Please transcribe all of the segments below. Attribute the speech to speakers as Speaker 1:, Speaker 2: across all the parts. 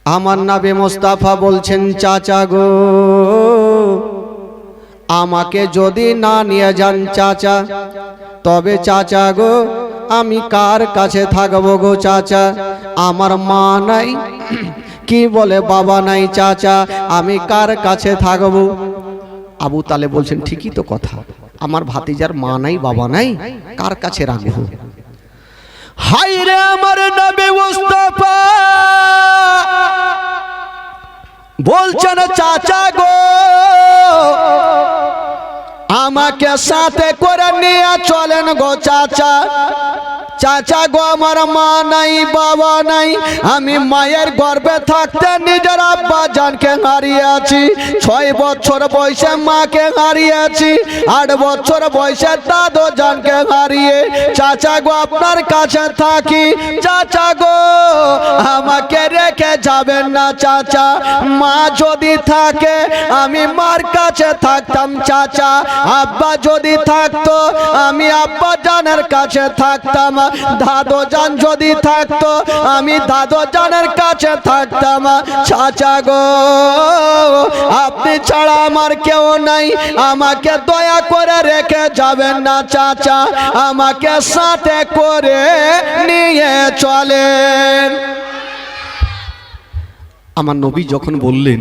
Speaker 1: আমার নবী মুস্তাফা বলছেন, চাচা গো আমাকে যদি না নিয়ে যান চাচা, তবে চাচা গো আমি কার কাছে থাকবো গো চাচা? আমার মা নাই, কি বলে বাবা নাই, চাচা আমি কার কাছে থাকবো? আবু তালেব বলছেন, ঠিকই তো কথা, আমার ভাতিজার মা নাই বাবা নাই, কার কাছে রাখবো? হায়রে আমার নবী মুস্তাফা বলছেন, চাচা গো আমাকে সাথে করে নিয়ে চলেন গো চাচা। চাচা গো আমার মা নাই বাবা নাই, আমি মায়ের গর্ভে থাকতে নিজের আব্বা জানকে হারিয়েছি। 6 বছর বয়সে মাকে হারিয়েছি, 8 বছর বয়সে দাদু জানকে হারিয়ে চাচা গো আপনার কাছে থাকি। চাচা গো আমাকে রেখে যাবেন না চাচা, মা যদি থাকে আমি মার কাছে থাকতাম চাচা, আব্বা যদি থাকতো আমি আব্বা জানের কাছে থাকতাম, দাদু জান যদি থাকতো আমি দাদু জানের কাছে থাকতাম। চাচা গো আপনি ছাড়া আমার কেউ নাই, আমাকে দয়া করে রেখে যাবেন না চাচা, আমাকে সাথে করে নিয়ে চলেন। আমার নবী যখন বললেন,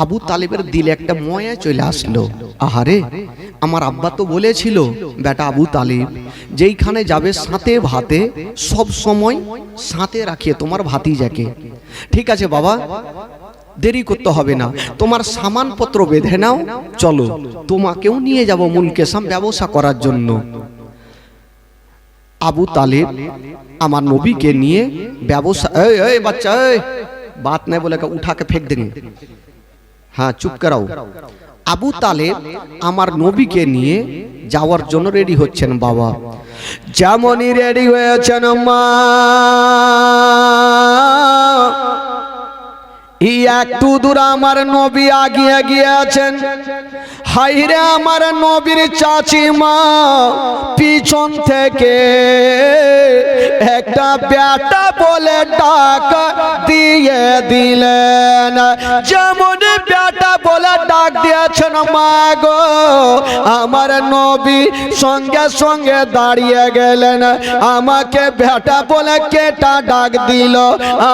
Speaker 1: আবু তালেবের দিলে একটা ময়া চলে আসলো। আহারে আমার আব্বা তো বলেছিল বেটা আবু তালেব যেইখানে যাবে সাথে ভাতে সব সময় সাথে রাখিয়ে তোমার ভাতিজাকে। ঠিক আছে বাবা, দেরি করতে হবে না, তোমার সামানপত্র বেঁধে নাও, চলো তোমাকেও নিয়ে যাব মুলকেসাম ব্যবসা করার জন্য। আবু তালেব আমার নবীকে নিয়ে ব্যবসা, এই বাচ্চা এই बात नहीं बोले उठा के फेंक देंगे, हाँ चुप कराओ। আবু তালেব আমার নবীকে নিয়ে যাওয়ার জন্য রেডি হচ্ছেন। বাবা যেমনই রেডি হয়েছেন মা একটু দূর আমার নবী আগিয়ে গিয়েছেন। হাইরে আমার নবীর চাচি মা পিছন থেকে একটা বেটা বলে ডাক দিয়ে দিলেন। যেমন বেটা বলে ডাক দিয়েছেন মা গো, আমার নবী সঙ্গে সঙ্গে দাঁড়িয়ে গেলেন। আমাকে বেটা বলে কেটা ডাক দিল?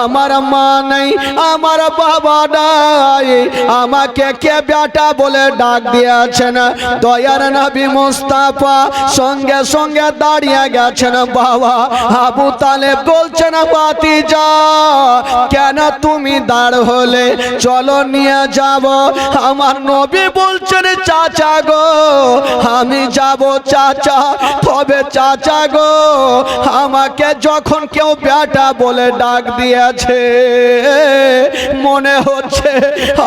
Speaker 1: আমার মা নেই, আমার বাবা নাই, আমাকে কে বেটা বলে ডাক দিয়েছেন? দয়ার নবী মুস্তাফা সঙ্গে সঙ্গে দাঁড়িয়ে গেছেন। বাবা আবু তালেব বলছেন, ভাতিজা কেন তুমি দাঁড় হলে, চলো নিয়ে যাব। আমার নবী বলছেন, চাচা গো আমি যাব চাচা, তবে চাচা গো আমাকে যখন কেউ বেটা বলে ডাক দিয়েছে মনে হচ্ছে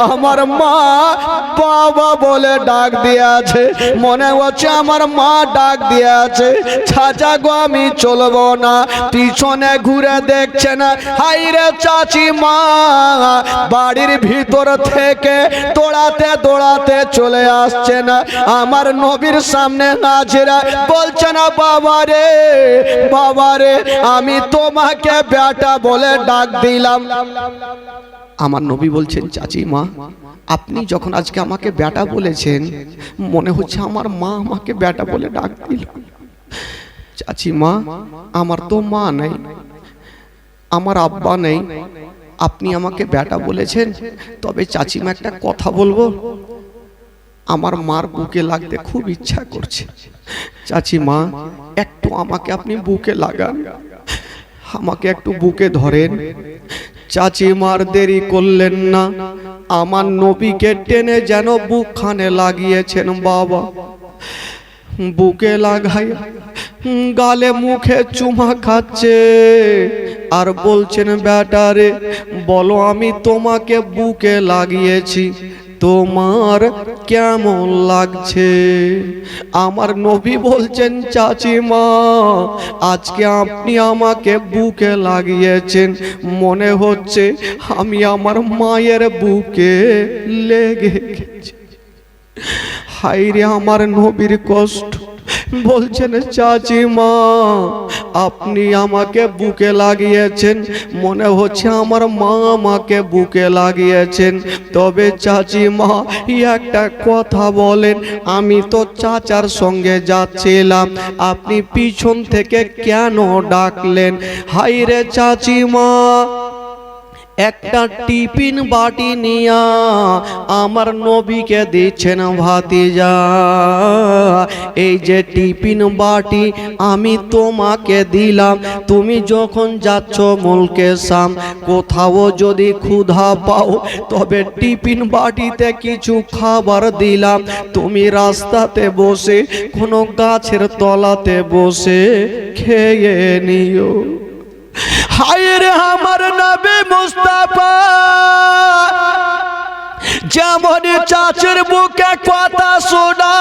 Speaker 1: আমার মা বাবা বলে ডাক দিয়েছে, মনে হচ্ছে আমার মা ডাক দিয়েছে। চাচা গো আমি চলবো না। পিছনে ঘুরে দেখছেন হাইরে চাচি মা বাড়ির ভিতর থেকে দৌড়াতে দৌড়াতে চলে আসছেন আমার নবীর সামনে হাজিরা। বলছেন, বাবা রে আমি তোমাকে বেটা বলে ডাক দিলাম। আমার নবী বলছেন, চাচি মা আপনি যখন আজকে আমাকে বেটা বলেছেন মনে হচ্ছে আমার মা আমাকে বেটা বলে ডাক দিল। চাচি মা আমার তো মা নেই, আমার আব্বা নেই, আপনি আমাকে বেটা বলেছেন, তবে চাচি মা একটা কথা বলবো, আমার মার বুকে লাগতে খুব ইচ্ছা করছে। চাচি মা একটু আমাকে আপনি বুকে লাগান, আমাকে একটু বুকে ধরেন। চাচি মার দেরি করলেন না, আমার নবীকে টেনে যেন বুকখানে লাগিয়েছেন। বাবা বুকে লাগাই গালে মুখে চুমা খাচ্ছে আর বলছেন, বেটা রে বলো আমি তোমাকে বুকে লাগিয়েছি তোমার কেমন লাগছে? আমার নবী বলছেন, চাচি মা আজকে আপনি আমাকে বুকে লাগিয়েছেন, মনে হচ্ছে আমি আমার মায়ের বুকে লেগে গেছি। হায়রে আমার নবীর কষ্ট, বলছেন চাচিমা আপনি আমাকে বুকে লাগিয়েছেন, মনে হচ্ছে আমার মা আমাকে বুকে লাগিয়েছেন। তবে চাচিমা একটা কথা বলেন, আমি তো চাচার সঙ্গে যাচ্ছিলাম, আপনি পিছন থেকে কেন ডাকলেন? হাইরে চাচিমা একটা টিফিন বাটি নিয়া আমার নবীকে দিচ্ছেন ভাতিজা, এই যে টিফিন বাটি আমি তোমাকে দিলাম, তুমি যখন যাচ্ছ মুলকে শাম কোথাও যদি ক্ষুধা পাও তবে টিফিন বাটিতে কিছু খাবার দিলাম, তুমি রাস্তাতে বসে কোনো গাছের তলাতে বসে খেয়ে নিও। হায়রে আমার নবী মুস্তাফা যেমন চাচির বুকে কথা শোনা,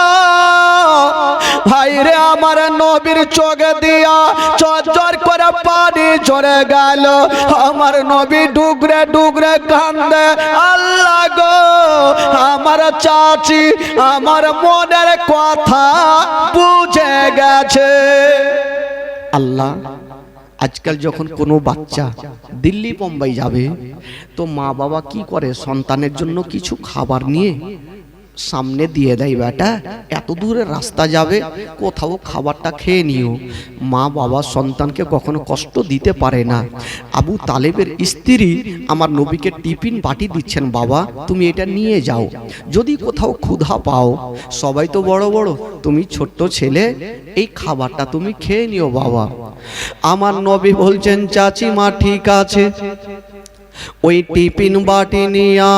Speaker 1: হায়রে আমার নবীর চোখ দিয়া চরচর করে পানি ঝরে গেল। আমার নবী ডুগরে ডুগরে কান্দে, আল্লাহ গো আমার চাচি আমার মনের কথা বুঝে গেছে। আল্লাহ, আজকাল যখন কোনো বাচ্চা দিল্লি বোম্বাই যাবে তো মা বাবা কি করে, সন্তানের জন্য কিছু খাবার নিয়ে সামনে দিয়ে দেয়, বেটা এত দূরের রাস্তা যাবে কোথাও খাবারটা খেয়ে নিও। মা বাবা সন্তানকে কখনো কষ্ট দিতে পারে না। আবু তালেবের স্ত্রী আমার নবীকে টিফিন বাটি দিচ্ছেন, বাবা তুমি এটা নিয়ে যাও, যদি কোথাও ক্ষুধা পাও, সবাই তো বড় বড়, তুমি ছোট্ট ছেলে, এই খাবারটা তুমি খেয়ে নিও বাবা। আমার নবী বলছেন চাচিমা ঠিক আছে। ওই টিফিন বাটি নিয়া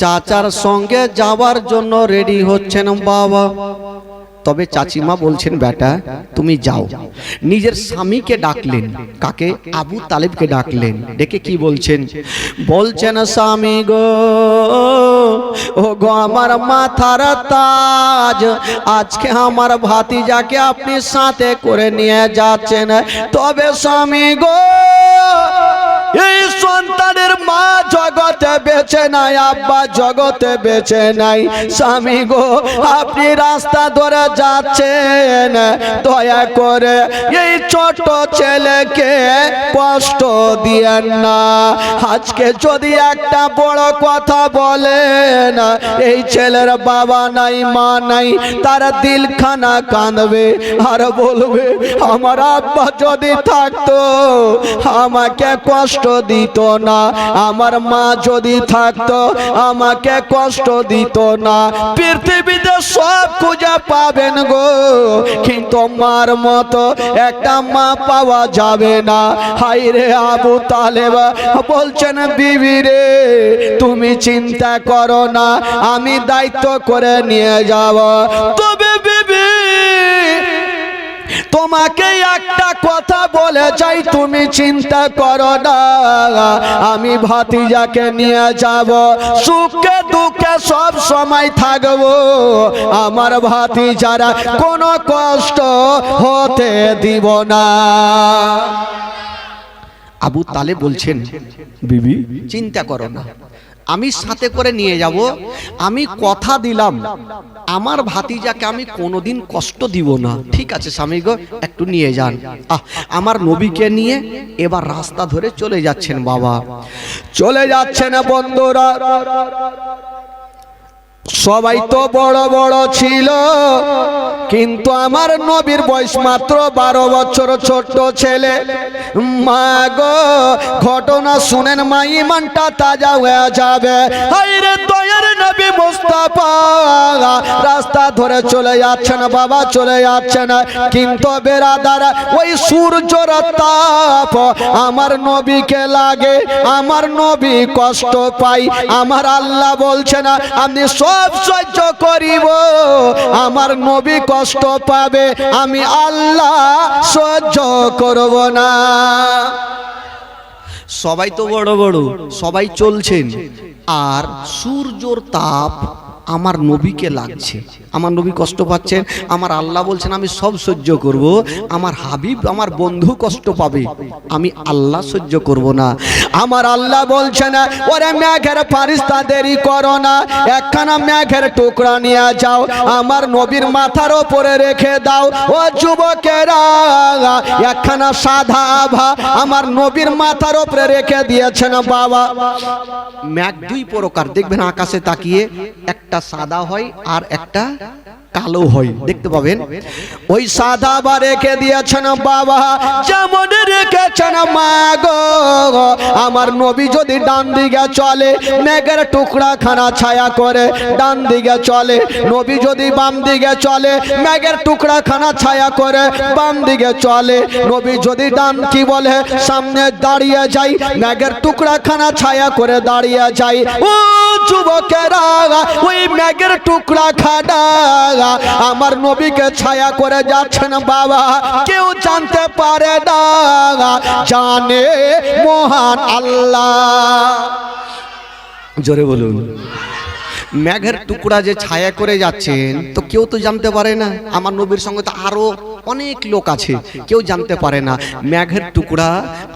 Speaker 1: চাচার সঙ্গে যাওয়ার জন্য রেডি হচ্ছেন বাবা। তবে চাচিমা বলছেন বেটা তুমি যাও। নিজের স্বামীকে ডাকলেন, কাকে? আবু তালেবকে ডাকলেন, ডেকে কি বলছেন? বলছেন স্বামী গো, ও গো আমার মাথার তাজ, আজকে আমার ভাতিজাকে আপনি সাথে করে নিয়ে যাচ্ছেন। তবে স্বামী গো এই সন্তানের মা জগতে বেঁচে নাই, আব্বা জগতে বেঁচে নাই, স্বামী গো আপনি রাস্তা ধরে যাচ্ছেন, দয়া করে এই ছোট ছেলেকে কষ্ট দিয়েন না। আজকে যদি একটা বড় কথা বলেন, এই ছেলের বাবা নাই মা নাই, তার দিলখানা কাঁদবে আর বলবে আমার আব্বা যদি থাকতো আমাকে কষ্ট দিত না, আমার মা যদি থাকতো আমাকে কষ্ট দিত না। পৃথিবীতে সব খুঁজে পাবেন গো, কিন্তু মার মতো একটা মা পাওয়া যাবে না। হায়রে আবু তালেব বলছেন বিবি রে তুমি চিন্তা করো না, আমি দায়িত্ব করে নিয়ে যাব। তবে বিবি তোমাকে একটা কথা বলে যাই, তুমি চিন্তা করো না, আমি ভাতিজাকে নিয়ে যাব, সুখে দুঃখে সব সময় থাকবো, আমার ভাতিজারা কোনো কষ্ট হতে দিব না। আবু তালেব বলছেন বিবি চিন্তা করো না, আমি সাথে করে নিয়ে যাব, আমি কথা দিলাম আমার ভাতিজাকে আমি কোনোদিন কষ্ট দিব না। ঠিক আছে স্বামী গো একটু নিয়ে যান। আমার নবীকে নিয়ে এবার রাস্তা ধরে চলে যাচ্ছেন বাবা, চলে যাচ্ছেন বন্ধুরা। সবাই তো বড় বড় ছিল, কিন্তু আমার নবীর বয়স মাত্র 12 বছর, ছোট্ট ছেলে। মা গো ঘটনা শুনেন মা ইমানটা তাজা হয়ে যাবে। হায়রে দয়ার নবী মুস্তাফা রাস্তা ধরে চলে যাচ্ছেন বাবা, চলে যাচ্ছেন, কিন্তু বেরাদার ওই সূর্যের তাপ আমার নবীকে লাগে, আমার নবী কষ্ট পাই। আমার আল্লাহ বলছেন আমি সব সহ্য করিব, আমার নবী কষ্ট পাবে, আমি আল্লাহ সহ্য করব না। সবাই তো বড় বড়, সবাই চলছেন, আর সূর্যের তাপ আমার নবীকে লাগছে, আমার নবী কষ্ট পাচ্ছেন, আমার আল্লাহ বলছেন আমি সব সহ্য করব, আমার হাবিব আমার বন্ধু কষ্ট পাবে, আমি আল্লাহ সহ্য করব না। আমার আল্লাহ বলছেন ওরে মেঘের ফারিস্তা দেরি করো না, একখানা মেঘের টুকরা নিয়ে যাও, আমার নবীর মাথার উপরে রেখে দাও। ও যুবকেরা, একখানা সাদা আভা আমার নবীর মাথার উপরে রেখে দিয়েছেন বাবা। মেঘ দুই প্রকার দেখবেন আকাশে তাকিয়ে, একটা সাদা হয় আর একটা কালো হয়, দেখতে পাবেন। ওই সাদা আভা রেখে দিয়েছেন বাবা, যেমন রেখেছেন মা গো। আমার নবী যদি ডান দিকে চলে মেঘের টুকরা খানা ছায়া করে ডান দিকে চলে, নবী যদি বাম দিকে চলে মেঘের টুকরা খানা ছায়া করে বাম দিকে চলে, নবী যদি ডান কি বলে সামনে দাঁড়িয়ে যাই মেঘের টুকরা খানা ছায়া করে দাঁড়িয়ে যাই। ও যুবকেরা, ওই মেঘের টুকরা খানা আমার নবীকে ছায়া করে যাচ্ছেন বাবা, কেউ জানতে পারে না, জানে মহান আল্লাহ। জোরে বলুন। মেঘের টুকরা যে ছায়া করে যাচ্ছেন তো কেউ তো জানতে পারে না, আমার নবীর সঙ্গে তো আরো অনেক লোক আছে, কেউ জানতে পারে না। মেঘের টুকরা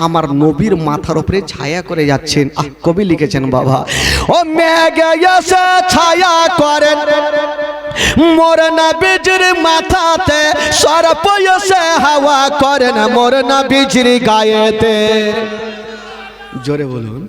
Speaker 1: আমার নবীর মাথার উপরে ছায়া করে যাচ্ছেন। কবি লিখেছেন বাবা, ও মেঘে এসে ছায়া করেন মোর নবীর মাথাতে, সরপ এসে হাওয়া করেন মোর নবীর গায়েতে। জোরে বলুন।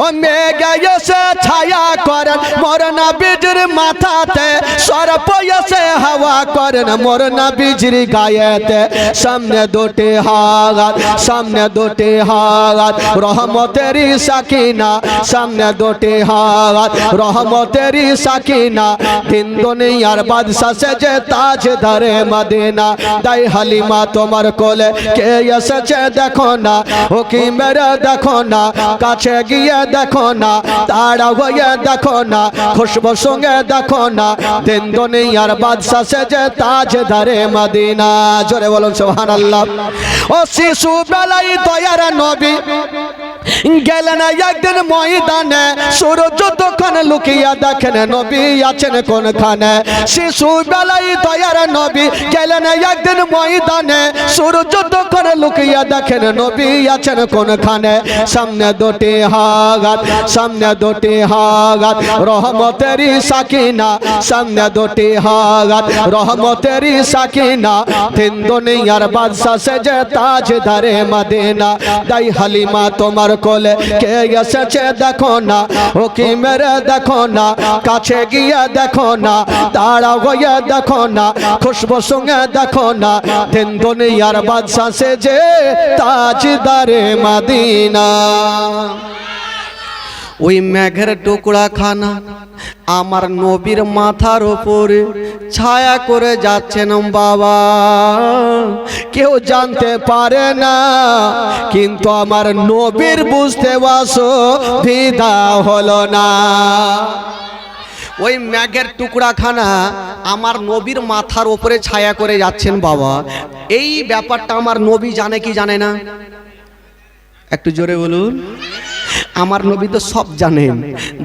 Speaker 1: ও মেঘে এসে ছায়া করেন মোর নবীর মাথাতে, সরপ এসে হাওয়া করেন মোর নবীর গায়েতে। সামনে দুটি হাত, সামনে দুটি হাত রহমতেরি সাকিনা, সামনে দুটি হাত রহমতেরি সাকিনা। তিন দুনিয়ার বাদশা সেজে তাজদারে মদিনা, তাই হালিমা তোমার কোলে কে এসেছে দেখো না, ও কি মেরে দেখো না, কাছে গিয়ে দেখো না, তারা হয়ে দেখো না, খুশবু সঙ্গে দেখো না, তিন দুনিয়ার বাদশা সেজে তাজদারে মদিনা। জোরে বলুন সুবহানাল্লাহ। ও শিশু বেলায় দয়ার নবী গেলেন একদিন ময়দানে, সূর্য তখন লুকিয়ে দেখেন নবী আছেন কোনখানে। শিশু বেলায় দয়ার নবী গেলেন একদিন ময়দানে, সূর্য তখন লুকিয়ে দেখেন নবী আছেন কোনখানে। সামনে দুটি হাত, সামনে দুটি হাত রহমতেরি সাকিনা, সামনে দুটি হাত রহমতেরি সাকিনা। তিন দুনিয়ার বাদশা সেজে তাজদারে মদিনা, তাই হালিমা তোমার কোলে কে এসেছে দেখো না, ও কি মেরে দেখো না, কাছে গিয়ে দেখো না, তারা হয়ে দেখো না, খুশবু সঙ্গে দেখো না, তিন দুনিয়ার বাদশা সেজে তাজদারে মদিনা। ওই মেঘের টুকরা খানা আমার নবীর মাথার উপরে ছায়া করে যাচ্ছেন বাবা, কেউ জানতে পারে না, কিন্তু আমার নবীর বুঝতে অসুবিধা হলো না। ওই মেঘের টুকরা খানা আমার নবীর মাথার উপরে ছায়া করে যাচ্ছেন বাবা, এই ব্যাপারটা আমার নবী জানে কি জানে না? একটু জোরে বলুন। আমার নবী তো সব জানেন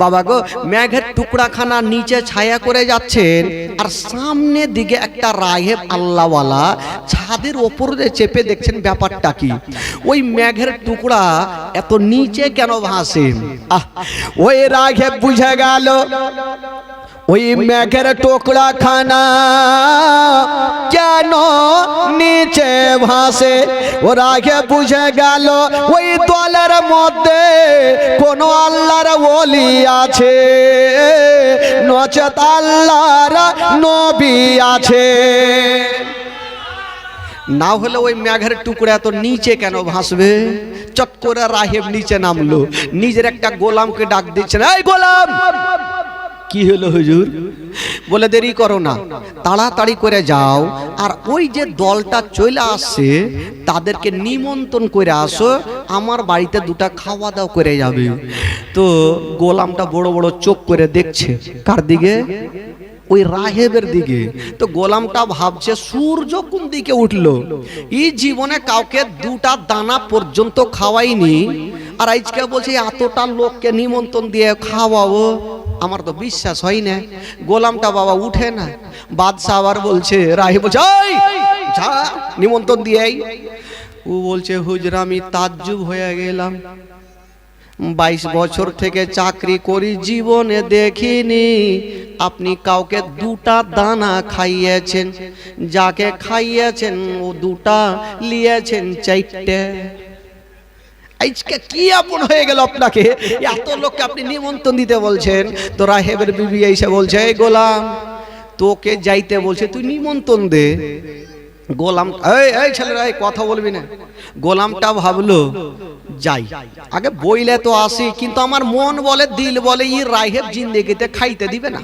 Speaker 1: বাবা গো। মেঘের টুকরাখানা নিচে ছায়া করে যাচ্ছেন, আর সামনে দিকে একটা রাহেব আল্লাহওয়ালা ছাদের ওপরে চেপে দেখছেন ব্যাপারটা কি। ওই মেঘের টুকরা এত নিচে কেন ভাসে? ওই রাহেব বুঝে গেল ওই মেঘের টুকরা খানা কেন নিচে ভাসে। ওরা আগে বুঝে গেল ওই দলের মধ্যে কোন আল্লাহর ওলি আছে, নচেত আল্লাহর নবী আছে। না হলে ওই মেঘের টুকরা এত নিচে কেন ভাসবে? চট করে রাহেব নিচে নামলো, নিজের একটা গোলামকে ডাক দিচ্ছেন, এই গোলাম। কি হলো হুজুর? বলে দেরি করো না, তাড়াতাড়ি করে যাও, আর ওই যে দলটা চলে আসছে তাদেরকে নিমন্ত্রণ করে আসো, আমার বাড়িতে দুটা খাওয়া দাওয়া করে যাবে। তো গোলামটা বড় বড় চোখ করে দেখছে কার দিকে? ওই রাহেবের দিকে। তো গোলামটা ভাবছে সূর্য কোন দিকে উঠলো, এই জীবনে কাউকে দুটা দানা পর্যন্ত খাওয়াইনি, আর আজকে বলছে এতটা লোককে নিমন্ত্রণ দিয়ে খাওয়াবো। আমার তো বিশ্বাস হয় না। গোলামটা বাবা উঠে না। বাদশা আবার বলছে, রাহেব বলছে, যা নিমন্ত্রণ দিয়ে। ও বলছে, হুজুর আমি তাজ্জুব হয়ে গেলাম, 22 বছর থেকে চাকরি করি, জীবনে দেখিনি আপনি কাউকে 2টা দানা খাইয়েছেন, যাকে খাইয়েছেন ও 2টা নিয়েছেন 4টে। আজকে কি আপন হয়ে গেল আপনাকে, এত লোককে আপনি নিমন্ত্রণ দিতে বলছেন। তো রাহেবের বিবি এসে বলছে, এই গোলাম তোকে যাইতে বলছে, তুই নিমন্ত্রণ দে। গোলাম এই ছেলেরা কথা বলবি না। গোলামটা ভাবলো যাই, আগে বইলে তো আসি, কিন্তু আমার মন বলে দিল বলে ই রাহেব জিন্দেগিতে খাইতে দিবে না।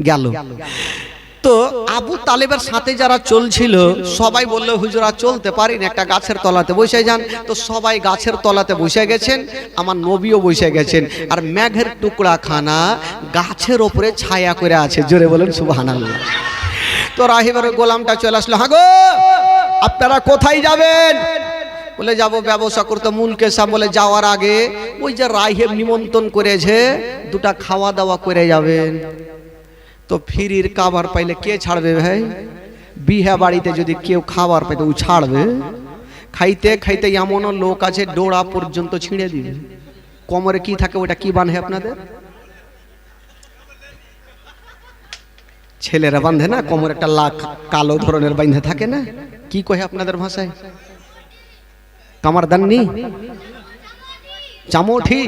Speaker 1: গেল। তো আবু তালেবের সাথে যারা চলছিল সবাই বললো, হুজুরা চলতে পারিনি, একটা গাছের তলাতে বসে যান। তো সবাই গাছের তলাতে বসে গেছেন, আমার নবীও বসে গেছেন, আর মেঘের টুকরা খানা গাছের ওপরে ছায়া করে আছে। জোরে বলেন সুবহানাল্লাহ। তো রাহিবের গোলামটা চলে আসলো, হ্যাঁ গো আপনারা কোথায় যাবেন? বলে যাব ব্যবসা করতে মুলকে সাহেব। বলে যাওয়ার আগে ওই যে রাহিব নিমন্ত্রণ করেছে 2টা খাওয়া দাওয়া করে যাবেন। তো ফিরির খাবার পাইলে কে ছাড়বে ভাই? বিহা বাড়িতে যদি কেউ খাবার পাইতে ও ছাড়বে? খাইতে খাইতে এমনও লোক আছে ডোড়া পর্যন্ত ছিঁড়ে দিবে। কোমরে কি থাকে ওটা কি বাঁধে আপনাদের? ছেলেরা বাঁধে না কোমরে একটা লাখ কালো ধরনের বাঁধে থাকে না, কি কহে আপনাদের ভাষায়? কামারদান্নি, চামোঠি,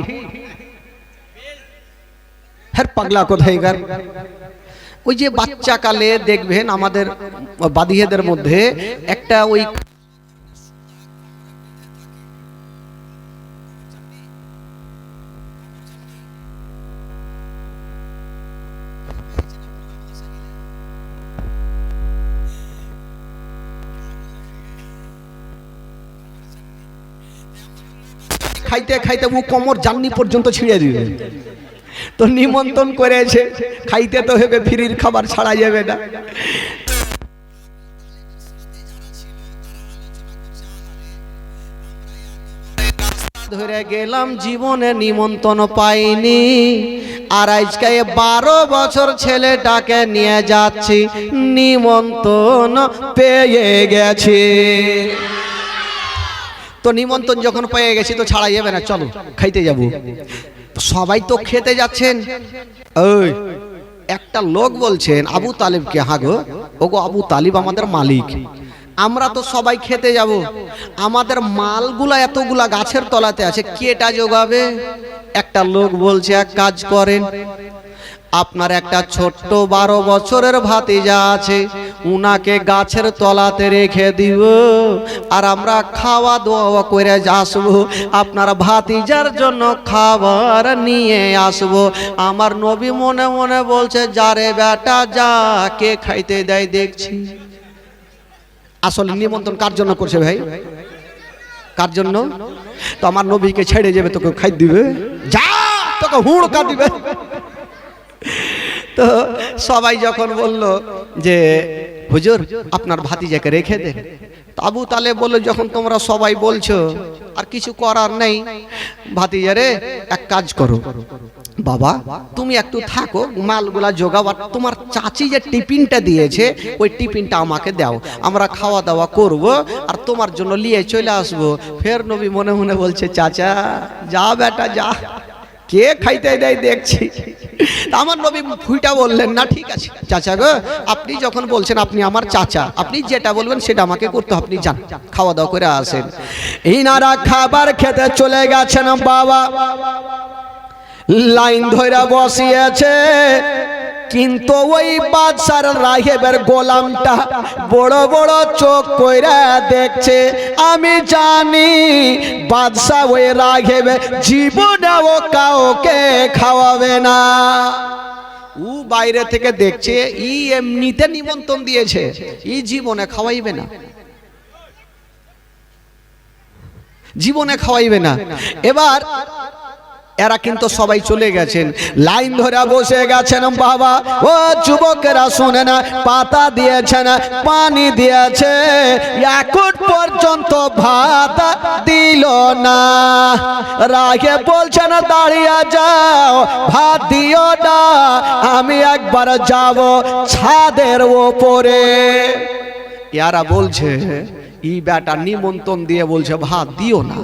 Speaker 1: হ্যাঁ পাগলা কোথায় গার। ওই যে বাচ্চা কালে দেখবেন আমাদের বাদিয়েদের মধ্যে একটা ওই খাইতে খাইতে ও কোমর জান্নি পর্যন্ত ছিঁড়ে দিবে। তো নিমন্ত্রণ করেছে, খাইতে তো হবে, ফ্রির খাবার ছাড়া যাবে না। ধরে গেলাম জীবনে নিমন্ত্রণ পাইনি, আর আজকে 12 বছর ছেলেটাকে নিয়ে যাচ্ছি, নিমন্ত্রণ পেয়ে গেছি। তো নিমন্ত্রণ যখন পেয়ে গেছি তো ছাড়া যাবে না, চলো খাইতে যাবো। সবাই তো খেতে যাচ্ছেন। ওই একটা লোক বলছেন আবু তালিবকে, হ্যাঁ গো ওগো আবু তালিব আমাদের মালিক, আমরা তো সবাই খেতে যাব, আমাদের মালগুলা এতগুলা গাছের তলাতে আছে, কেটা জোগাবে? একটা লোক বলছে, এক কাজ করেন, আপনার একটা ছোট্ট 12 বছরের ভাতিজা আছে, উনাকে গাছের তলাতে রেখে দিব, আর আমরা খাওয়া দাওয়া করে আসবো, আপনার ভাতিজার জন্য খাবার নিয়ে আসবো। আমার নবী মনে মনে বলছে, যারে বেটা যা, কে খাইতে দেয় দেখছি। আসলে নিমন্ত্রণ কার জন্য করছে ভাই? কার জন্য? তো আমার নবীকে ছেড়ে যাবে, তোকে খাই দিবে, যা তোকে হুড়কা দিবে। তো সবাই যখন বলল যে হুজুর আপনার ভাতিজাকে রেখে দেন, আবু তালেব বলল, যখন তোমরা সবাই বলছো আর কিছু করার নেই, ভাতিজারে এক কাজ করো বাবা, তুমি একটু থাকো, মালগুলা জোগাও, আর তোমার চাচি যে টিফিনটা দিয়েছে ওই টিফিনটা আমাকে দাও, আমরা খাওয়া দাওয়া করব, আর তোমার জন্য নিয়ে চলে আসবো। ফের নবী মনে মনে বলছে, চাচা যা বেটা যা, কে খাইতে দেয় দেখছি। আমার নবী ফুইটা বললেন, না ঠিক আছে চাচা গো, আপনি যখন বলছেন আপনি আমার চাচা, আপনি যেটা বলবেন সেটা আমাকে করতে, আপনি যান খাওয়া দাওয়া করে আসেন। ইনারা খাবার খেতে চলে গেছেন। বাবা লাইন ধরে বসিয়েছে, কিন্তু ওই বাদশার রাহেবের গোলামটা বড় বড় চোখ কইরা দেখছে। আমি জানি বাদশা ওই রাহেবের জীবনেও কাউকে খাওয়াবে না। ও বাইরে থেকে দেখছে, ই এমনিতে নিমন্ত্রণ দিয়েছে, ই জীবনে খাওয়াইবে না, জীবনে খাওয়াইবে না। এবার এরা কিন্তু সবাই চলে গেছেন, লাইন ধরে বসে গেছেন। বাবা ও যুবকেরা শুনে না, পাতা দিয়েছেন, পানি দিয়েছে, এখন পর্যন্ত ভাত দিল না। রাগে বলছেন দাঁড়িয়ে যাও, ভাত দিও না, আমি একবার যাব ছাদের ওপরে। ইয়ারা বলছে ই বেটা নিমন্ত্রণ দিয়ে বলছে ভাত দিও না,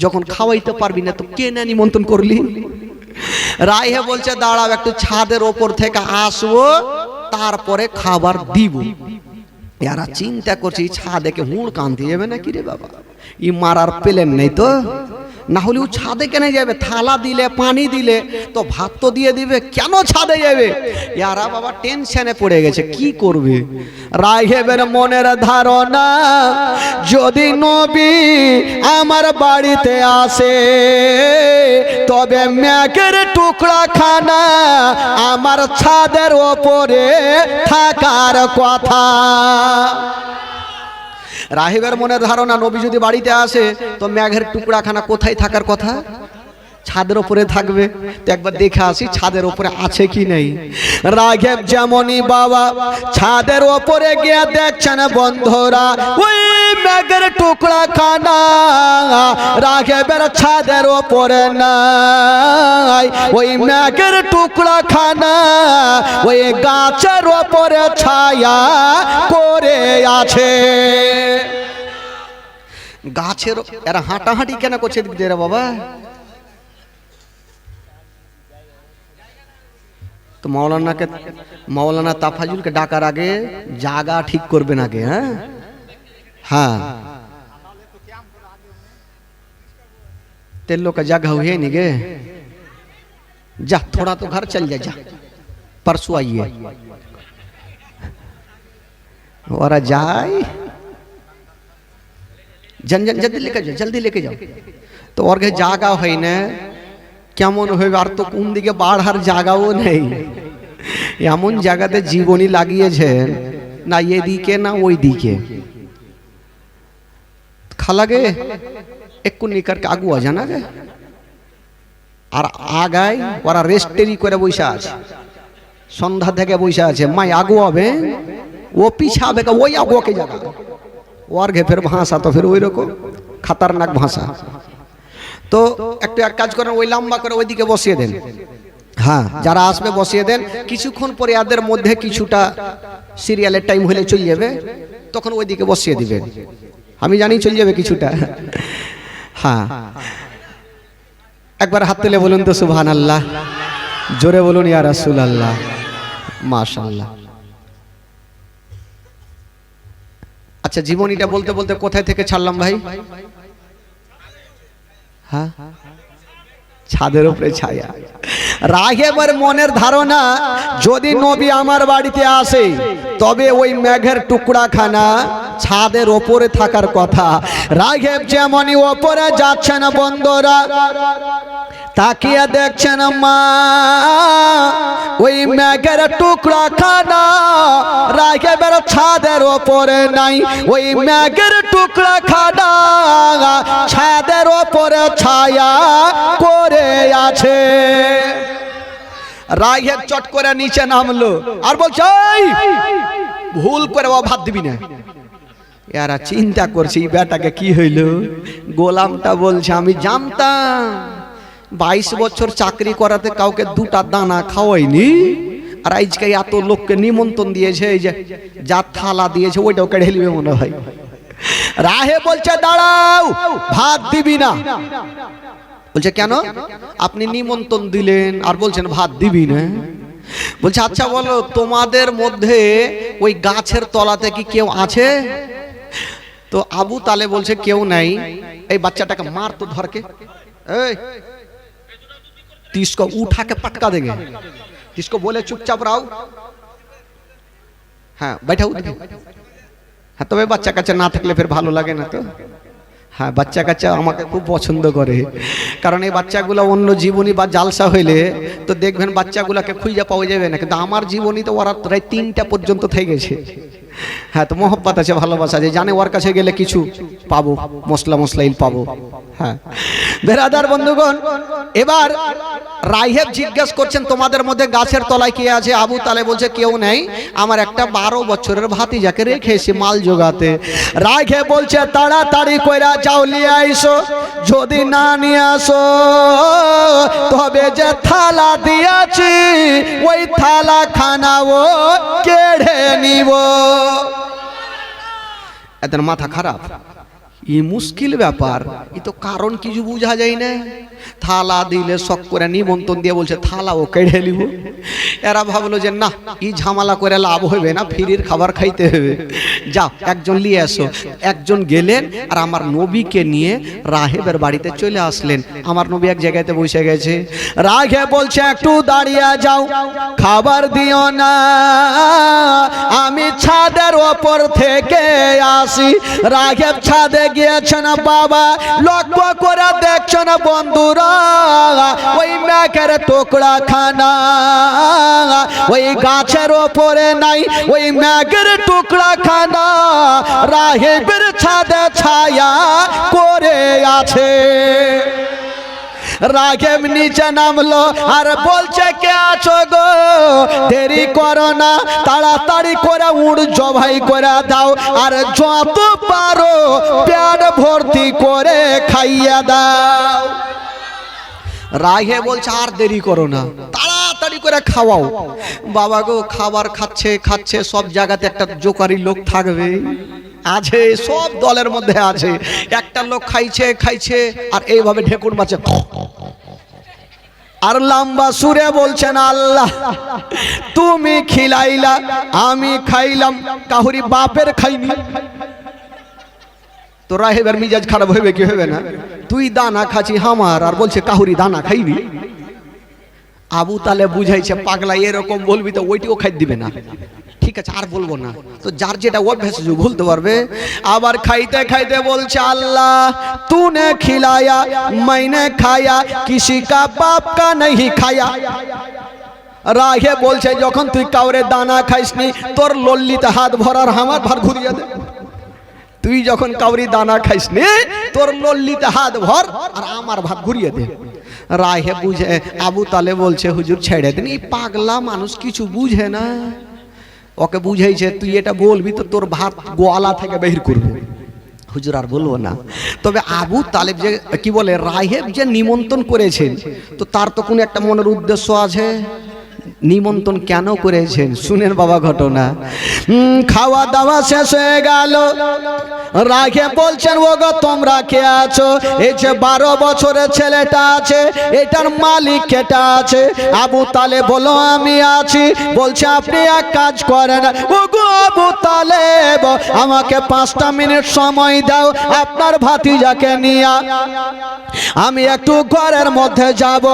Speaker 1: যখন খাওয়াইতে পারবি না তো কে না নিমন্ত্রণ করলি। রায় বলছে দাঁড়াও, একটু ছাদের ওপর থেকে আসবো, তারপরে খাবার দিব। এরা চিন্তা করছে ছাদে কে হুড় কান্তি যাবে না কি রে বাবা, ই মারার পেলেন নেই তো, না হলে ও ছাদে কেন যাবে? থালা দিলে পানি দিলে তো ভাত তো দিয়ে দিবে, কেন ছাদে যাবে? ইয়ারা বাবা টেনশনে পড়ে গেছে, কি করবে? রাহেবের মনের ধারণা, যদি নবী আমার বাড়িতে আসে তবে ম্যাগের টুকরা খানা আমার ছাদের ওপরে থাকার কথা। রাহিবের মনের ধারণা, নবী যদি বাড়িতে আসে তো ম্যাঘের টুকরাখানা কোথায় থাকার কথা? ছাদের উপরে থাকবে। তো একবার দেখে আসি ছাদের উপরে আছে কি নেই। রাঘব যেমনই বাবা ছাদের উপরে গিয়ে দেখছেন বন্ধুরা, ওই ম্যাঘের টুকরাখানা রাঘবের ছাদের উপরে নাই। ওই ম্যাঘের টুকরাখানা ওই গাছের উপরে ছায়া করে আছে। গাছের এরা হাঁটাহাঁটি কেন করছে দিক দিয়ে রে বাবা? তো মৌলানা তাফাজুলকে ডাকার আগে জায়গা ঠিক করবেন আগে। হ্যাঁ হ্যাঁ, तेरे लोग का जगह हुई नहीं गे, जा थोड़ा तो घर चल जा, परसों आइए। और जाए जन जल्दी लेके जाओ, जल्दी लेके जाओ। तो और জায়গা হয় না, কেমন হবে? আর তো কোন দিকে বাড়ার জায়গাও নেই, এমন জায়গাতে জীবনী লাগিয়েছেন না এদিকে না ওই দিকে। খালাগে একটু নিকারকে আগুয়া জানা গে, আর আগায় ওরা রেস্টেরি করে বসে আছে, সন্ধ্যা থেকে বসে আছে। মাই আগুয়াবে, ও পিছাবে, ওই আগুয়াকে জায়গা ওর ঘে ফের ভাষা তো ফের ওই রকম খতরনাক ভাষা। তো একটু এক কাজ করেন, ওই লম্বা করে ওইদিকে বসিয়ে দেন। হ্যাঁ, যারা আসবে বসিয়ে দেন। কিছুক্ষণ পরে এদের মধ্যে কিছুটা সিরিয়ালের টাইম হলে চলে যাবে, তখন ওইদিকে বসিয়ে দিবেন। আমি জানি চলে যাবে কিছুটা। হ্যাঁ, একবার হাত তুলে বলুন তো সুবহানাল্লাহ, জোরে বলুন ইয়া রাসূলুল্লাহ, মাশাআল্লাহ। আচ্ছা, জীবনীটা বলতে বলতে কোথায় থেকে ছাড়লাম ভাই? হ্যাঁ, ছাদের উপরে ছায়া। রাহেবের মনের ধারণা, যদি নবী আমার বাড়িতে আসে তবে ওই মেঘের টুকরাখানা ছাদের ওপরে থাকার কথা। রাহেব যেমনই ওপরে যাচ্ছেন বন্ধুরা, তাকিয়ে দেখছেন মা ওই মেঘের টুকরাখানা রাহেবের ছাদের ওপরে নাই। ওই মেঘের টুকরাখানা ছাদের ওপরে ছায়া করে আছে। রাহেব চট করে নিচে নামলো আর বলছে, ভুল করে ভাত দিবি না। এরা চিন্তা করছে এই বেটাকে কি হইল। গোলামটা বলছে, আমি জানতাম 22 বছর চাকরি করাতে কাউকে দুটা দানা খাওয়াইনি, আর আজকে এত লোককে নিমন্ত্রণ দিয়েছে, এই যে যা থালা দিয়েছে ওইটাও কেড়ে নিবে মনে হয়। রাহে বলছে, দাঁড়াও, ভাত দিবি না। বলছে, কেন? আপনি নিমন্ত্রণ দিলেন আর বলছেন ভাত দিবি না। বলছে, আচ্ছা বলো, তোমাদের মধ্যে ওই গাছের তলাতে কি কেউ আছে? তো আবু তালে বলছে, কেউ নাই। এই বাচ্চাটাকে মার তো, ধরকে इसको उठा के पटका देंगे, इसको बोले चुपचाप रहो। हाँ, बैठा उठ। हाँ, तबे বাচ্চা কাচ্চা না থাকলে ফের ভালো লাগে না তো। হ্যাঁ, বাচ্চা কাচ্চা আমাকে খুব পছন্দ করে, কারণ এই বাচ্চাগুলো অন্য জীবনী বা জালসা হইলে তো দেখবেন বাচ্চাগুলোকে খুঁজে পাওয়া যাবে না, কিন্তু আমার জীবনী তো ওরা প্রায় 3টা পর্যন্ত থেকে গেছে। হ্যাঁ, তো মহব্বত আছে, ভালোবাসা আছে, জানে ওর কাছে গেলে কিছু পাবো, মশলাইল পাবো। হ্যাঁ বেরাদার বন্ধুগণ, এবার রাইহেব জিজ্ঞেস করছেন তোমাদের মধ্যে গাছের তলায় কে আছে? আবু তালেব বলছে কেউ নেই, আমার একটা 12 বছরের ভাতিজাকে রেখে এসে মাল জোগাতে। রাইহেব বলছে তাড়াতাড়ি কইরা যাও নিয়ে আইসো, যদি না নিয়ে আসো তবে যে থালা দিয়েছি ওই থালা খানাও কেড়ে নিব। এদের মাথা খারাপ, ই মুশকিল ব্যাপার, ই তো কারণ কিছু বুঝা যায় না। থালা দিলে শখ করে নিমন্ত্রণ দিয়ে বলছে থালাও কেড়ে নিব। এরা ভাবলো যে না, ই ঝামেলা করে লাভ হবে না, ফ্রির খাবার খাইতে হবে, যাও একজন নিয়ে আসো। একজন গেলেন আর আমার নবীকে নিয়ে রাহেবের বাড়িতে চলে আসলেন। আমার নবী এক জায়গাতে বসে গেছে। রাহেব বলছে একটু দাঁড়িয়ে যাও, খাবার দিও না, আমি ছাদের ওপর থেকে আসি। রাহেব ছাদে গিয়েছেন বাবা, লক্ষ্য করে দেখছেন বন্ধুরা ওই মেঘের টুকরা খানা ওই গাছের ওপরে নাই, ওই মেঘের টুকরা খানা রাহেবের ছাদে ছায়া করে আছে। রাহেব নিচে নামলো আর বলছে কে আছো গো, দেরি করো না, তাড়াতাড়ি করে উড় জবাই করে দাও, আর যত পারো পেট ভর্তি করে খাইয়ে দাও। রাহেব বলছে আর দেরি করো না, তাড়াতাড়ি করে খাওয়াও। বাবা গো, খাবার খাচ্ছে খাচ্ছে, সব জায়গাতে একটা জোকারি লোক থাকবে, আছে, সব দলের মধ্যে আছে। একটা লোক খাইছে খাইছে আর এইভাবে ঢেকুর মারছে আর লম্বা সুরে বলছেন আল্লাহ তুমি খিলাইলা, আমি খাইলাম, কাহুরি বাপের খাইনি। তো রাহেবের মিজাজ খারাপ হইবে কি হবে না? তুই দানা খাচ্ছি আমার, আর বলছে কাহুরি দানা খাইবি। আবু তালেব বুঝাইছে পাগলা এরকম বলবি তো ওইটিও খাই দিবে না, ঠিক আছে আর বলবো না। তো যার যেটা অভ্যাস ভুলতে পারবে। আবার খাইতে খাইতে বলছে আল্লাহ তूने खिलाया मैंने खाया किसी का बाप का नहीं खाया। রাহে বলছে যখন তুই কাউরে দানা খাইসনি তোর লল্লিতে হাত ভরার আমার ভার ঘুরিয়ে দে। তুই যখন কাউরি দানা খাইসনি তোর লল্লিতে হাত ভর আর আমার ভাত ঘুরিয়ে দে। রাহে বুঝে, আবু তালেব বলছে হুজুর ছেড়ে দিন, এই পাগলা মানুষ কিছু বুঝে না। ওকে বুঝাইছে তুই এটা বলবি তো তোর ভাত গোয়ালা থেকে বের করবে। হুজুর আর বলবো না। তবে আবু তালেব যে কি বলে রাহেব যে নিমন্ত্রণ করেছেন, তো তার তো কোনো একটা মনের উদ্দেশ্য আছে। নিমন্ত্রণ কেন করেছেন শুনেন বাবা ঘটনা। খাওয়া দাওয়া শেষ হয়ে গেল, রাহেব বলছেন ওগো তোমরা কে আছো? এই যে 12 বছরের ছেলেটা আছে এটার মালিক কেটা আছে? আবু তালেব বলো আমি আছি। বলছে আপনি এক কাজ করেন ওগো আবু তালেব, আমাকে 5টা মিনিট সময় দাও, আপনার ভাতিজাকে নিয়ে আমি একটু ঘরের মধ্যে যাব।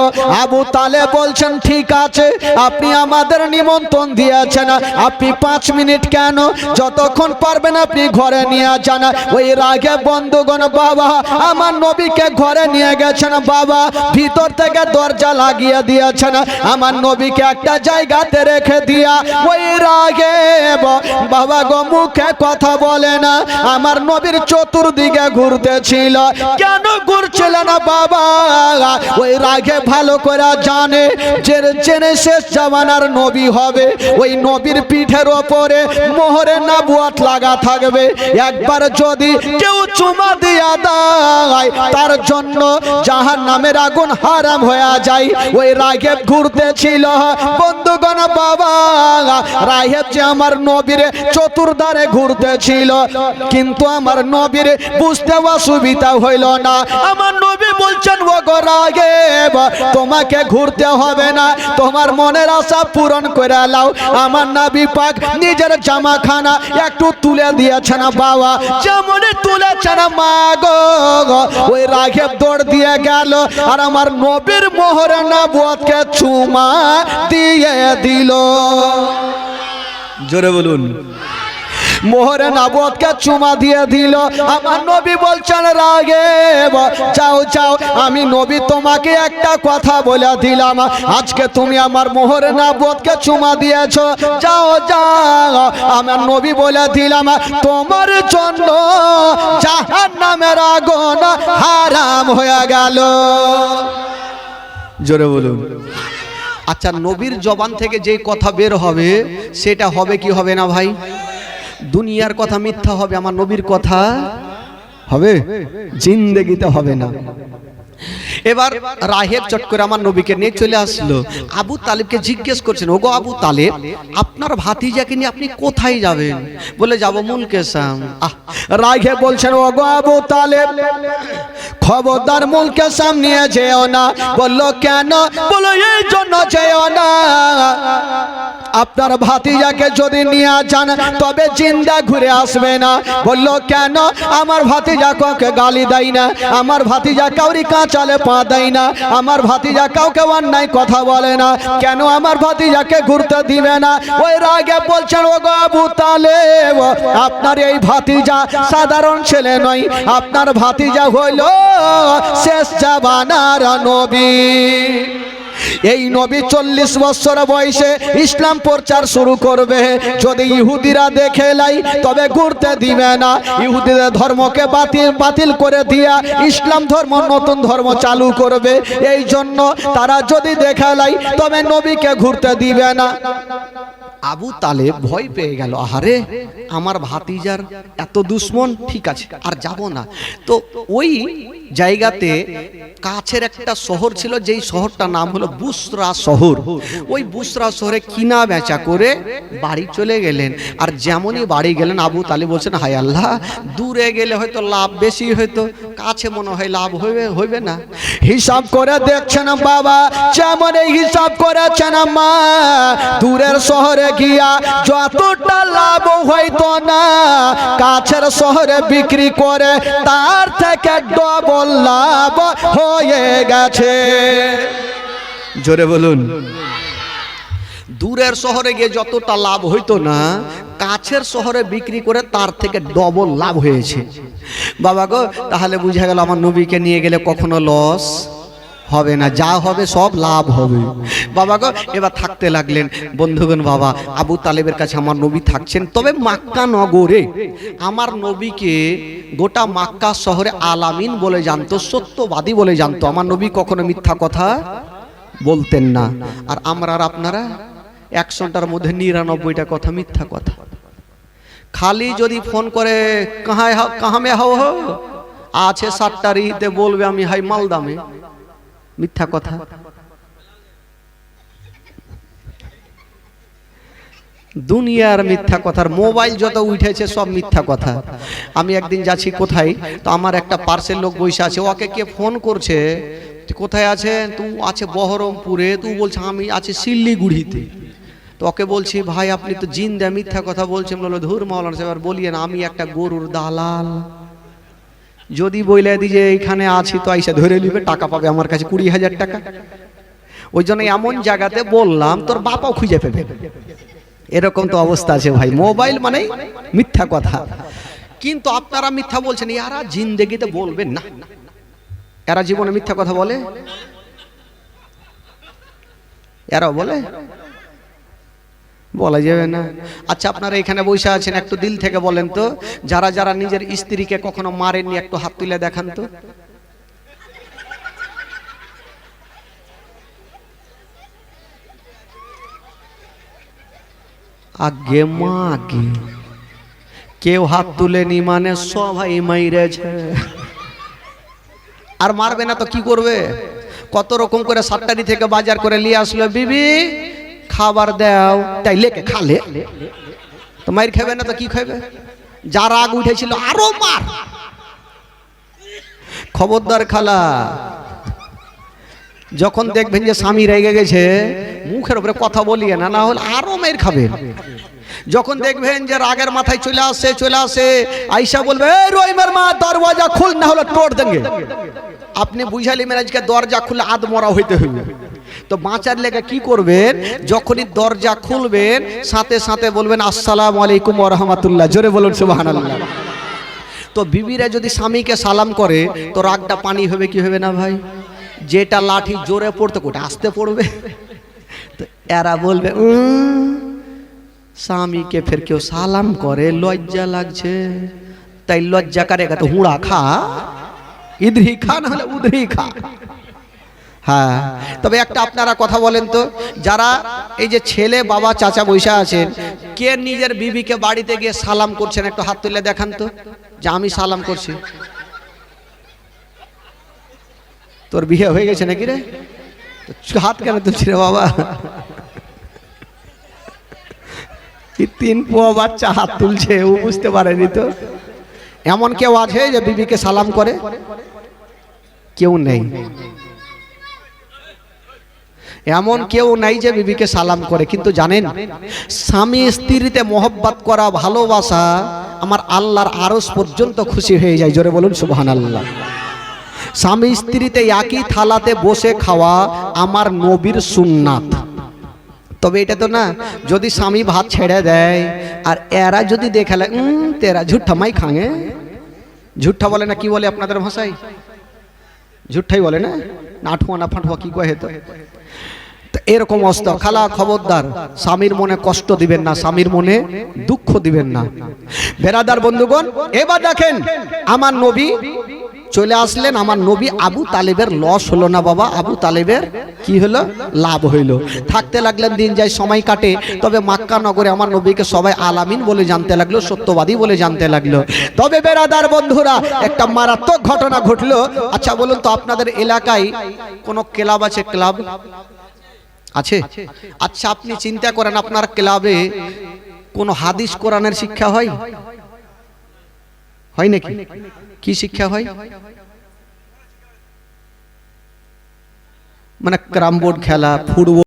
Speaker 1: আবু তালেব বলছেন ঠিক আছে, আপনি আমাদের নিমন্ত্রণ দিয়েছেন, আপনি 5 মিনিট কেন, যতক্ষণ পারবেন আপনি ঘরে নিয়ে যান। ওই রাগে বন্ধুগণ বাবা আমার নবীকে ঘরে নিয়ে গেছেন, বাবা ভিতর থেকে দরজা লাগিয়ে দিয়েছেন, আমার নবীকে একটা জায়গাতে রেখে দিয়া ওই রাগে বাবা গো মুখে কথা বলে না। আমার নবীর চতুর্দিকে ঘুরতেছিল, কেন ঘুরছিল না বাবা? ওই রাগে ভালো করে জানে জেনে শেষ জামানার নবী হবে, ওই নবীর পিঠের ওপরে মোহরে নবুয়ত লাগা থাকবে। একবার যদি কেউ চুমা দিয়া দেয় তার জন্য জাহান্নামের আগুন হারাম হয়ে যায়। ওই রাহেব ঘুরতেছিল বন্ধুগণ বাবা, রাহেব যে আমার নবীর চতুর্ধারে ঘুরতেছিল, কিন্তু আমার নবীর বুঝতে অসুবিধা হইল না। আমার নবী বলছেন ওগো রাহেব তোমাকে ঘুরতে হবে না, তোমার মনের আশা পূরণ করে নাও। আমার নবী পাক নিজের জামাখানা একটু তুলে দিয়েছেন বাবা, যেমন তুলেছেন মা গো ওই রাহেব দৌড় দিয়ে গেল আর আমার নবীর মোহরে নবুয়তকে চুমা দিয়ে দিল। জোরে বলুন। মোহরে নবুয়তকে চুমা দিয়ে দিল। আমার নবী বলছেন রাগেব যাও যাও, আমি নবী তোমাকে একটা কথা বলে দিলাম, আজকে তুমি আমার মোহরে নবুয়তকে চুমা দিয়েছো, যাও যাও, আমার নবী বলে দিলাম তোমার জন্য জাহান্নামের আগুন হারাম হয়ে গেল। জোরে বলুন। আচ্ছা, নবীর জবান থেকে যে কথা বের হবে সেটা হবে কি হবে না ভাই? দুনিয়ার কথা মিথ্যা হবে, আমার নবীর কথা হবে? জিন্দেগিতে হবে না। এবার রাহেব চট করে আমার নবীকে নিয়ে চলে আসলো। আবু তালেবকে জিজ্ঞেস করছেন, ওগো আবু তালেব, আপনার ভাতিজাকে নিয়ে আপনি কোথায় যাবেন? বলে যাব মুলকে শাম। রাহেব বলছেন, ওগো আবু তালেব, খবরদার মুলকে শাম নিয়ে যেও না। বললো কেন? বলো এই জন্য যেও না, আপনার ভাতিজাকে যদি নিয়ে যান তবে জিন্দা ঘুরে আসবে না। বললো কেন? আমার ভাতিজা কাউকে গালি দেয় না, আমার ভাতিজা কাউরি কাঁচালে পা দেয় না, আমার ভাতিজা কাউকে অন্যায় কথা বলে না, কেন আমার ভাতিজাকে ঘুরতে দিবে না? ওই রাগে বলছেন, ওগো আবু তালেব, আপনার এই ভাতিজা সাধারণ ছেলে নয়, আপনার ভাতিজা হইল শেষ জামানার নবী। এই নবী 40 বছর বয়সে ইসলাম প্রচার শুরু করবে। যদি ইহুদিরা দেখে লাই তবে ঘুরতে দিবে না, ইহুদিদের ধর্মকে বাতিল করে দিয়া ইসলাম ধর্ম, নতুন ধর্ম চালু করবে। এই জন্য তারা যদি দেখে লাই তবে নবীকে ঘুরতে দিবে না। আবু তালেব ভয় পেয়ে গেল, আহারে আমার ভাতিজার এত দুশ্মন, ঠিক আছে আর যাব না। তো ওই জায়গাতে কাছের একটা শহর ছিল, যেই শহরটার নাম হলো বুসরা শহর। ওই বুসরা শহরে কিনা বেচা করে বাড়ি চলে গেলেন। আর যেমনই বাড়ি গেলেন, আবু তালেব বলছেন, হায় আল্লাহ, দূরে গেলে হয়তো লাভ বেশি হইতো, কাছে মনে হয় লাভ হইবে না। হিসাব করে দেখছেন বাবা, যেমন হিসাব করেছেন মা, দূরের শহরে গিয়া যতটা লাভ হইতো না, কাছের শহরে বিক্রি করে তার থেকে ডবল লাভ হয়ে গেছে। জোরে বলুন। দূরের শহরে গিয়ে যতটা লাভ হইতো না, কাছের শহরে বিক্রি করে তার থেকে ডবল লাভ হয়েছে। বাবা গো, তাহলে বুঝা গেল আমার নবীকে নিয়ে গেলে কখনো লস হবে না, যা হবে সব লাভ হবে। বাবা গো, এবার থাকতে লাগলেন বন্ধুগণ। বাবা আবু তালেবের কাছে আমার নবী থাকছেন। তবে মক্কা নগরে আমার নবীকে গোটা মক্কা শহরে আলামিন বলে জানতো, সত্যবাদী বলে জানতো। আমার নবী কখনো মিথ্যা কথা বলতেন না। আর আমরা আর আপনারা 100টার মধ্যে 99টা কথা মিথ্যা কথা। খালি যদি ফোন করে কাহা মে হও আছে 7টারিতে বলবে আমি হাই মালদামে, মিথ্যা কথা। দুনিয়ার মিথ্যা কথার মোবাইল যত উঠেছে সব মিথ্যা কথা। আমি একদিন যাচ্ছি কোথায়, তো আমার একটা পার্সেল লোক বসে আছে, ওকে কে ফোন করছে, কোথায় আছে? তুই আছে বহরমপুরে, তুই বলছে আমি আছে শিলিগুড়িতে। তো ওকে বলছি, ভাই আপনি তো জিন্দা মিথ্যা কথা বলছেন। বললো, ধুর মাওলানা সাহেব, বলিয়ে না, আমি একটা গরুর দালাল, যদি বইলে দি যে এইখানে আছি তো আইসা ধরে নিবে, টাকা পাবে আমার কাছে 20,000 টাকা। ওই জন্য এমন জায়গাতে বললাম তোর বাপাও খুঁজে পেবে। এরকম তো অবস্থা আছে ভাই। মোবাইল মানে মিথ্যা কথা। কিন্তু আপনারা মিথ্যা বলছেন, এরা জিন্দেগিতে বলবেন না। এরা জীবনে মিথ্যা কথা বলে? এরা বলে? বলা যাবে না। আচ্ছা, আপনারা এখানে বসে আছেন, একটু দিল থেকে বলেন তো, যারা যারা নিজের স্ত্রীকে কখনো মারেননি একটু হাত তুলে দেখান তো। আগে মা আগে কেউ হাত তুলেনি মানে সবাই মাইরেছে। আর মারবে না তো কি করবে? কত রকম করে 7টারি থেকে বাজার করে নিয়ে আসলো, বিবি খাবার দাও, তাই লেকে খালে তো মাইর খাবে না তো কি খাবে? যার রাগ উঠেছিল আরো মার। খবরদার খালা, যখন দেখবেন যে স্বামী রেগে গেছে, মুখের উপরে কথা বলিয়ে না, না হলে আরো মাইর খাবে। যখন দেখবেন যে রাগের মাথায় চলে আসে আইসা বলবে, রহিমের মা দরওয়াজা খুল, না হলে টোড় দেঙ্গে। আপনি বুঝালি মেরাজকে দরজা খুলে আদ মরা হইতে হইবে। তো বাঁচার লেগে কি করবেন, যখনই দরজা খুলবেন সাথে সাথে বলবেন আসসালামু আলাইকুম ওয়া রাহমাতুল্লাহ, জোরে বলুন সুবহানাল্লাহ। তো বিবিরা যদি স্বামীকে সালাম করে তো রাগটা পানি হবে কি হবে না ভাই? যেটা লাঠি জোরে পড়তো ওটা আস্তে পড়বে। তো এরা বলবে স্বামীকে ফের কেউ সালাম করে, লজ্জা লাগছে। তাই লজ্জা করে তো হুড়া খা, ইদরি খা, না হলে উদরি খা। হ্যাঁ, তবে একটা আপনারা কথা বলেন তো, যারা এই যে ছেলে বাবা চাচা বৈশা আছেন, কে নিজের বিবিকে বাড়িতে গিয়ে সালাম করছেন? একটু হাত তুলে দেখান তো যে আমি সালাম করছি। তোর বিয়ে হয়ে গেছে নাকি রে? হাত কেন তুলছি রে বাবা? তিন পোয়া বাচ্চা হাত তুলছে, ও বুঝতে পারেনি। তো এমন কেউ আছে যে বিবিকে সালাম করে? কেউ নেই। এমন কেউ নাই যে বিবিকে সালাম করে। কিন্তু জানেন, স্বামী স্ত্রীতে মহব্বত করা, ভালোবাসা আমার আল্লাহর আরশ পর্যন্ত খুশি হয়ে যায়। জোরে বলুন সুবহানাল্লাহ। স্বামী স্ত্রীতে একই থালাতে বসে খাওয়া আমার নবীর সুন্নাত। তবে এটা তো না, যদি স্বামী ভাত ছেড়ে দেয় আর এরা যদি দেখালে তেরা ঝুঠা মাই খাঙে, ঝুঠা বলে না, কি বলে আপনাদের ভাষায়? ঝুঠাই বলে না, নাঠুয়া না ফাঁটুয়া কি কহে। তো এরকম অবস্থা। খালা খবরদার, স্বামীর মনে কষ্ট দিবেন না, স্বামীর মনে দুঃখ দিবেন না। বেরাদার বন্ধুগণ, এবার দেখেন আমার নবী চলে আসলেন। আমার নবী আবু তালেবের লস হলো না বাবা, আবু তালেবের কি হলো? লাভ হইল। থাকতে লাগলেন, দিন যায়, সময় কাটে। তবে মক্কা নগরে আমার নবীকে সবাই আলামিন বলে জানতে লাগলো, সত্যবাদী বলে জানতে লাগলো। তবে বেরাদার বন্ধুরা, একটা মারাত্মক ঘটনা ঘটলো। আচ্ছা বলুন তো, আপনাদের এলাকায় কোনো ক্লাব আছে? ক্লাব আছে? আচ্ছা আপনি চিন্তা করেন, আপনার ক্লাবে কোনো হাদিস কোরআনের শিক্ষা হয়? হয় নাকি? কি শিক্ষা হয়? মানে ক্যারাম বোর্ড খেলা, ফুটবল